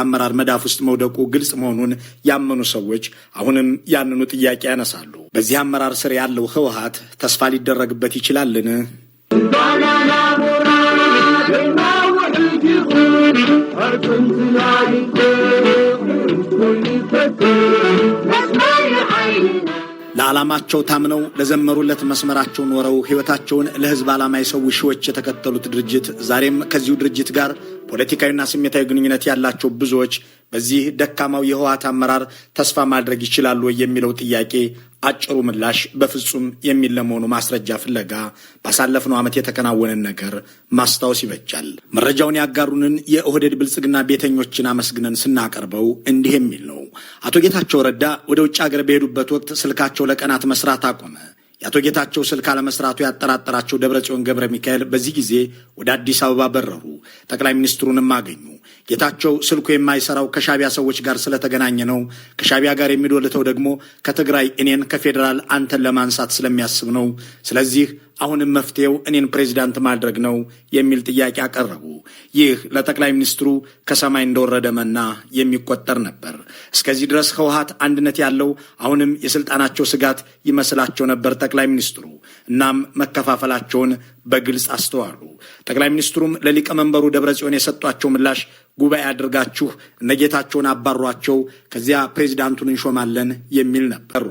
አመራር መዳፍ ውስጥ መውደቁ ግልጽ መሆኑን ያመኑ ሰዎች አሁንም ያንኑ ጥያቄ ያነሳሉ። በዚህ አመራር ስር ያለው ህወሓት ተስፋ ሊደረግበት ይችላልን? ለዓላማቸው ታምነው ለዘመሩለት መስመራቸው ኖረው ህይወታቸውን ለህዝብ ዓላማ የሰው ሺዎች የተከተሉት ድርጅት ዛሬም ከዚሁ ድርጅት ጋር ፖለቲካዊና ስሜታዊ ግንኙነት ያላቸው ብዙዎች በዚህ ደካማው የህወሓት አመራር ተስፋ ማድረግ ይችላሉ የሚለው ጥያቄ አጭሩ ምላሽ በፍጹም የሚል ለመሆኑ ማስረጃ ፍለጋ ባሳለፍነው ዓመት የተከናወነን ነገር ማስታወስ ይበጃል። መረጃውን ያጋሩንን የኦህዴድ ብልጽግና ቤተኞችን አመስግነን ስናቀርበው እንዲህ የሚል ነው። አቶ ጌታቸው ረዳ ወደ ውጭ ሀገር በሄዱበት ወቅት ስልካቸው ለቀናት መስራት አቆመ። የአቶ ጌታቸው ስልክ አለመስራቱ ያጠራጠራቸው ደብረጽዮን ገብረ ሚካኤል በዚህ ጊዜ ወደ አዲስ አበባ በረሩ። ጠቅላይ ሚኒስትሩንም አገኙ። ጌታቸው ስልኩ የማይሰራው ከሻቢያ ሰዎች ጋር ስለተገናኘ ነው። ከሻቢያ ጋር የሚዶልተው ደግሞ ከትግራይ እኔን ከፌዴራል አንተን ለማንሳት ስለሚያስብ ነው። ስለዚህ አሁንም መፍትሄው እኔን ፕሬዚዳንት ማድረግ ነው የሚል ጥያቄ አቀረቡ። ይህ ለጠቅላይ ሚኒስትሩ ከሰማይ እንደወረደ መና የሚቆጠር ነበር። እስከዚህ ድረስ ህወሓት አንድነት ያለው አሁንም የስልጣናቸው ስጋት ይመስላቸው ነበር ጠቅላይ ሚኒስትሩ። እናም መከፋፈላቸውን በግልጽ አስተዋሉ። ጠቅላይ ሚኒስትሩም ለሊቀመንበሩ ደብረጽዮን የሰጧቸው ምላሽ ጉባኤ አድርጋችሁ እነጌታቸውን አባሯቸው፣ ከዚያ ፕሬዚዳንቱን እንሾማለን የሚል ነበር።